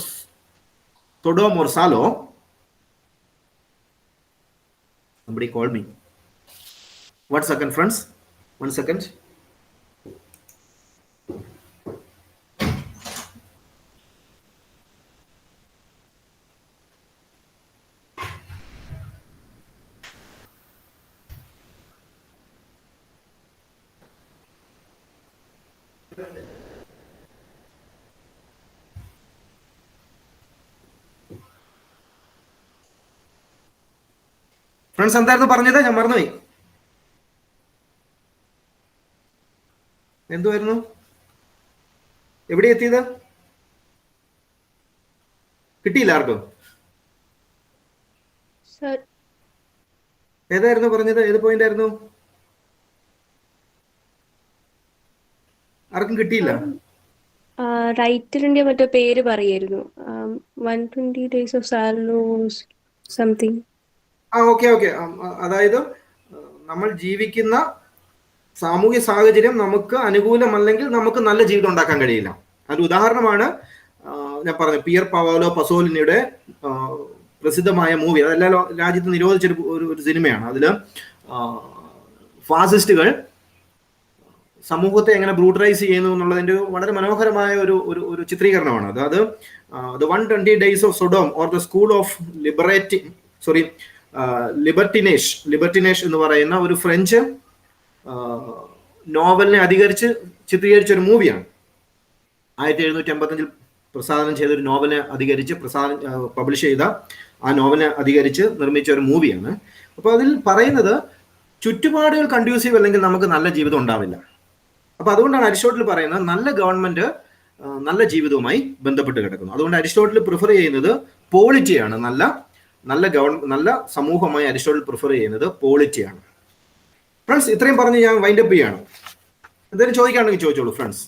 Sodom or Salo. Somebody called me. 1 second, friends. 1 second. Friends എന്തായിരുന്നു പറഞ്ഞത്? ഞാൻ മറന്നുപോയി. എന്തുവായിരുന്നു? എവിടെ എത്തിയത്? കിട്ടിയില്ല ആർക്കും? ഏതായിരുന്നു പറഞ്ഞത്? ഏത് പോയിന്റ് ആയിരുന്നു? ആർക്കും കിട്ടിയില്ല. റൈറ്ററിന്റെ മറ്റോ പേര് പറയായിരുന്നു. 120 days of Sallows something. Okay. അതായത് നമ്മൾ ജീവിക്കുന്ന സാമൂഹ്യ സാഹചര്യം നമുക്ക് അനുകൂലമല്ലെങ്കിൽ നമുക്ക് നല്ല ജീവിതം ഉണ്ടാക്കാൻ കഴിയില്ല. അതിന് ഉദാഹരണമാണ് ഞാൻ പറഞ്ഞു പിയർ പവാലോ പസോലിനിയുടെ പ്രസിദ്ധമായ മൂവി. അതെല്ലാ രാജ്യത്ത് നിരോധിച്ചൊരു ഒരു സിനിമയാണ്. അതില് ഫാസിസ്റ്റുകൾ സമൂഹത്തെ എങ്ങനെ ബ്രൂട്ടലൈസ് ചെയ്യുന്നു എന്നുള്ളതിന്റെ വളരെ മനോഹരമായ ഒരു ചിത്രീകരണമാണ്. അതായത് the 120 Days of Sodom or the school of libertinage എന്ന് പറയുന്ന ഒരു ഫ്രഞ്ച് നോവലിനെ അധികരിച്ച് ചിത്രീകരിച്ച ഒരു മൂവിയാണ്. 1755 പ്രസാദനം ചെയ്ത ഒരു നോവലിനെ അധികരിച്ച് പബ്ലിഷ് ചെയ്ത ആ നോവലിനെ അധികരിച്ച് നിർമ്മിച്ച ഒരു മൂവിയാണ്. അപ്പോൾ അതിൽ പറയുന്നത് ചുറ്റുപാടുകൾ കൺഡ്യൂസീവ് അല്ലെങ്കിൽ നമുക്ക് നല്ല ജീവിതം ഉണ്ടാവില്ല. അപ്പൊ അതുകൊണ്ടാണ് അരിസ്റ്റോട്ടിൽ പറയുന്നത് നല്ല ഗവൺമെന്റ് നല്ല ജീവിതവുമായി ബന്ധപ്പെട്ട് കിടക്കുന്നു. അതുകൊണ്ട് അരിസ്റ്റോട്ടിൽ പ്രിഫർ ചെയ്യുന്നത് പോളിറ്റിയാണ്. നല്ല സമൂഹമായി അരിസ്റ്റോട്ടിൽ പ്രിഫർ ചെയ്യുന്നത് പോളിറ്റിയാണ്. ഫ്രണ്ട്സ്, ഇത്രയും പറഞ്ഞ് ഞാൻ വൈൻഡപ്പ് ചെയ്യാണ്. എന്തെങ്കിലും ചോദിക്കുകയാണെങ്കിൽ ചോദിച്ചോളൂ friends.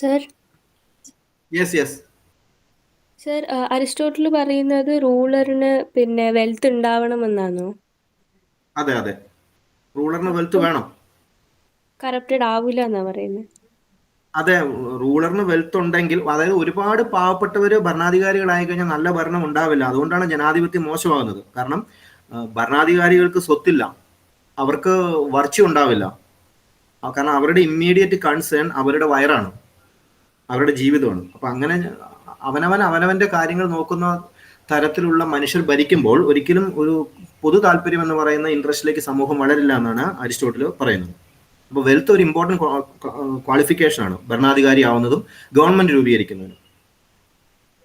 Sir, yes yes. Sir, Aristotle പറയുന്നത് റൂളറിന് പിന്നെ വെൽത്ത് ഉണ്ടാവണമെന്നാണോ? അതെ അതെ, റൂളറിന് വെൽത്ത് അപ്പം വേണം. കറപ്റ്റഡ് ആവില്ല എന്നാ പറയുന്നത്. അതെ, റൂളറിന് വെൽത്ത് ഉണ്ടെങ്കിൽ, അതായത് ഒരുപാട് പാവപ്പെട്ടവര് ഭരണാധികാരികളായി കഴിഞ്ഞാൽ നല്ല ഭരണം ഉണ്ടാവില്ല. അതുകൊണ്ടാണ് ജനാധിപത്യം മോശമാകുന്നത്. കാരണം ഭരണാധികാരികൾക്ക് സ്വത്തില്ല, അവർക്ക് വർച്ച്യൂ ഉണ്ടാവില്ല. കാരണം അവരുടെ ഇമ്മീഡിയറ്റ് കൺസേൺ അവരുടെ വയറാണ്, അവരുടെ ജീവിതമാണ്. അപ്പൊ അങ്ങനെ അവനവന്റെ കാര്യങ്ങൾ നോക്കുന്ന തരത്തിലുള്ള മനുഷ്യർ ഭരിക്കുമ്പോൾ ഒരിക്കലും ഒരു പൊതു താല്പര്യം എന്ന് പറയുന്ന ഇൻട്രസ്റ്റിലേക്ക് സമൂഹം വളരില്ല എന്നാണ് അരിസ്റ്റോട്ടിൽ പറയുന്നത്. അപ്പോൾ വെൽത്ത് ഒരു ഇമ്പോർട്ടൻറ്റ് ക്വാളിഫിക്കേഷൻ ആണ് ഭരണാധികാരി ആവുന്നതും ഗവൺമെന്റ് രൂപീകരിക്കുന്നതിനും.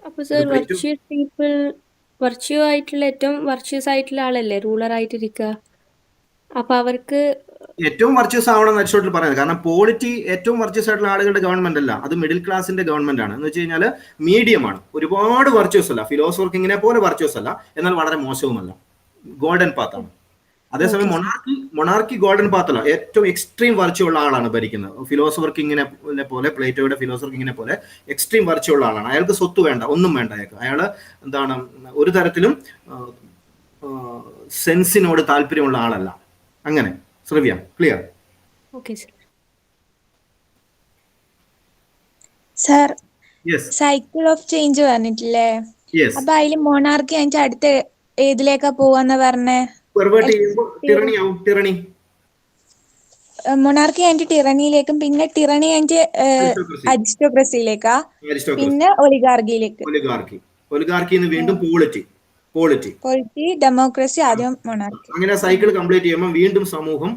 അപ്പൊ സർ, വർച്ച്യൂസ് പീപ്പിൾ, വർച്ച്യൂ ആയിട്ടുള്ള ഏറ്റവും വർച്ച്യൂസ് ആയിട്ടുള്ള ആളല്ലേ റൂളർ ആയിട്ടിരിക്കുക? അപ്പൊ അവർക്ക് ഏറ്റവും വർച്ച്യൂസ് ആവണം എന്ന് അരിസ്റ്റോട്ടിൽ പറയുന്നത്. കാരണം പോളിറ്റി ഏറ്റവും വർച്ച്യൂസ് ആയിട്ടുള്ള ആളുകളുടെ ഗവൺമെന്റ് അല്ല, അത് മിഡിൽ ക്ലാസിന്റെ ഗവൺമെന്റ് ആണ്. എന്ന് വെച്ച് കഴിഞ്ഞാൽ മീഡിയം ആണ്, ഒരുപാട് വർച്ച്യൂസ് അല്ല, ഫിലോസഫർ കിങ്ങിനെ പോലെ വർച്ച്യൂസ് അല്ല, എന്നാൽ വളരെ മോശവുമല്ല, ഗോൾഡൻ പാത്ത് ആണ്. അതേസമയം മൊണാർക്കി ഗോൾഡൻ പാത്തല്ല, ഏറ്റവും എക്സ്ട്രീം വർച്ച്യൂ ഉള്ള ആളാണ് ഭരിക്കുന്നത്. ഫിലോസഫർ കിങ്ങിനെ പോലെ, പ്ലേറ്റോയുടെ ഫിലോസഫർ കിങ്ങിനെ പോലെ എക്സ്ട്രീം വർച്ച്യൂ ഉള്ള ആളാണ്. അയാൾക്ക് സ്വത്ത് വേണ്ട, ഒന്നും വേണ്ട അയാൾക്ക്. അയാള് എന്താണ്, ഒരു തരത്തിലും സെൻസിനോട് താല്പര്യമുള്ള ആളല്ല. അങ്ങനെ Shravya, clear? Okay sir. Sir, yes cycle of change പറഞ്ഞിട്ടില്ലേ? യെസ്. അപ്പൊ അതില് മൊണാർക്കി അതിന്റെ അടുത്ത ഏതിലേക്കാ പോവാന്ന് പറഞ്ഞേ? പെർവേർട്ട് ചെയ്യുമ്പോൾ ടിറണി ആവും, ടിറണി. മൊണാർക്കി അതിന്റെ ടിറണിയിലേക്കും, പിന്നെ ടിറണി അതിന്റെ അരിസ്റ്റോക്രസിയിലേക്കാ, പിന്നെ ഒലിഗാർക്കിയിലേക്ക്. ഒലിഗാർക്കിന്ന് വീണ്ടും പോളിറ്റി, പോളിറ്റി, ഡെമോക്രസി, ആദ്യം മൊണാർക്കി. അങ്ങനെ സൈക്കിൾ കംപ്ലീറ്റ് ചെയ്യുമ്പോൾ വീണ്ടും സമൂഹം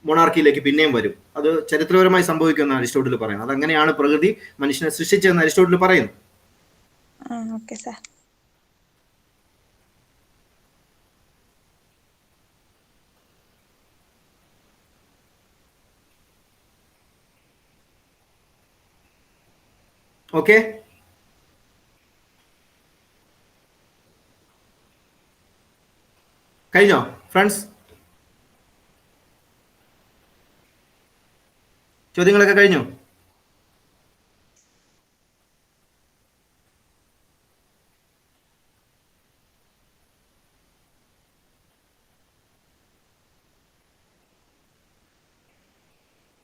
മൊണാർക്കിയിലേക്ക് പിന്നെയും വരും. അത് ചരിത്രപരമായി സംഭവിക്കുമെന്ന് അരിസ്റ്റോട്ടിൽ പറയുന്നത്. അതങ്ങനെയാണ് പ്രകൃതി മനുഷ്യനെ സൃഷ്ടിച്ചതെന്ന് അരിസ്റ്റോട്ടിൽ പറയുന്നു. Okay sir. ഓക്കെ, കഴിഞ്ഞോ ഫ്രണ്ട്സ്? ചോദ്യങ്ങളൊക്കെ കഴിഞ്ഞു?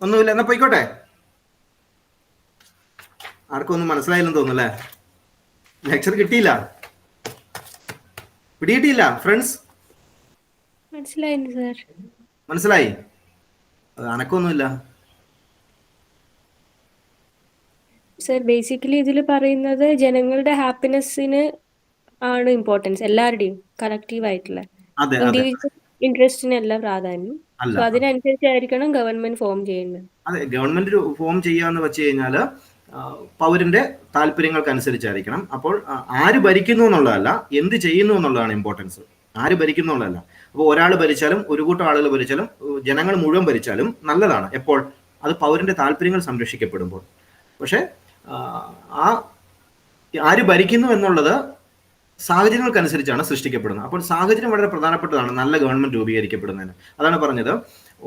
ഒന്നുമില്ല, എന്നാ പോയിക്കോട്ടെ. ആർക്കും ഒന്നും മനസ്സിലായില്ലെന്ന് തോന്നുന്നു അല്ലേ? ലെക്ചർ കിട്ടിയില്ല, പിടികിട്ടിയില്ല ഫ്രണ്ട്സ്? മനസ്സിലായി? അത് അനക്കൊന്നുമില്ല. സർ, ബേസിക്കലി ഇതിൽ പറയുന്നത് ജനങ്ങളുടെ ഹാപ്പിനെസ്സിന് ആണ് ഇമ്പോർട്ടൻസ്, എല്ലാവരുടെയും കളക്റ്റീവ് ആയിട്ടുള്ള, ഇൻഡിവിജ്വൽ ഇൻട്രസ്റ്റിനല്ല പ്രാധാന്യം. സോ അതിനനുസരിച്ചായിരിക്കണം ഗവൺമെന്റ് ഫോം ചെയ്യുന്നത്. അതെ, ഗവൺമെന്റ് ഫോം ചെയ്യാന്ന് വെച്ച് കഴിഞ്ഞാല് പൗരന്റെ താല്പര്യങ്ങൾക്കനുസരിച്ചായിരിക്കണം. അപ്പോൾ ആര് ഭരിക്കുന്നു എന്നുള്ളതല്ല, എന്ത് ചെയ്യുന്നു എന്നുള്ളതാണ് ഇമ്പോർട്ടൻസ്. ആര് ഭരിക്കുന്നു എന്നുള്ളതല്ല. അപ്പോൾ ഒരാൾ ഭരിച്ചാലും ഒരു കൂട്ടം ആളുകൾ ഭരിച്ചാലും ജനങ്ങൾ മുഴുവൻ ഭരിച്ചാലും നല്ലതാണ്. എപ്പോൾ? അത് പൗരന്റെ താല്പര്യങ്ങൾ സംരക്ഷിക്കപ്പെടുമ്പോൾ. പക്ഷെ ആര് ഭരിക്കുന്നു എന്നുള്ളത് സാഹചര്യങ്ങൾക്കനുസരിച്ചാണ് സൃഷ്ടിക്കപ്പെടുന്നത്. അപ്പോൾ സാഹചര്യം വളരെ പ്രധാനപ്പെട്ടതാണ് നല്ല ഗവൺമെന്റ് രൂപീകരിക്കപ്പെടുന്നതിന്. അതാണ് പറഞ്ഞത്,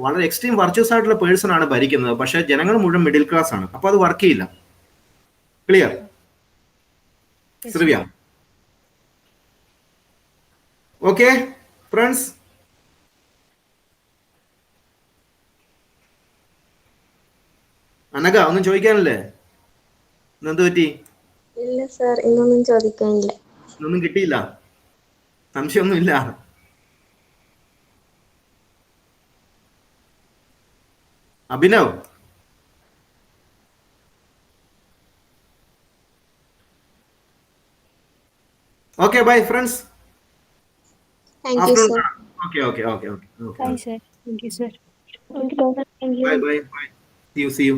വളരെ എക്സ്ട്രീം വർച്ച്യൂസ് ആയിട്ടുള്ള പേഴ്സൺ ആണ് ഭരിക്കുന്നത്, പക്ഷെ ജനങ്ങൾ മുഴുവൻ മിഡിൽ ക്ലാസ് ആണ്. അപ്പൊ അത് വർക്ക് ചെയ്യില്ല. ക്ലിയർ ശ്രവ്യ? ഓക്കെ ഫ്രണ്ട്സ്, അനഘ ഒന്നും ചോദിക്കാനല്ലേ? എന്ത് പറ്റി? ഇല്ല സർ, ഇന്നൊന്നും ചോദിക്കാനില്ല. ഒന്നും കിട്ടിയില്ല? സംശയമൊന്നുമില്ല? Abhinav? Okay, bye friends. Thank you, sir. Okay. Bye, sir. Thank you, sir. Thank you. Bye. See you.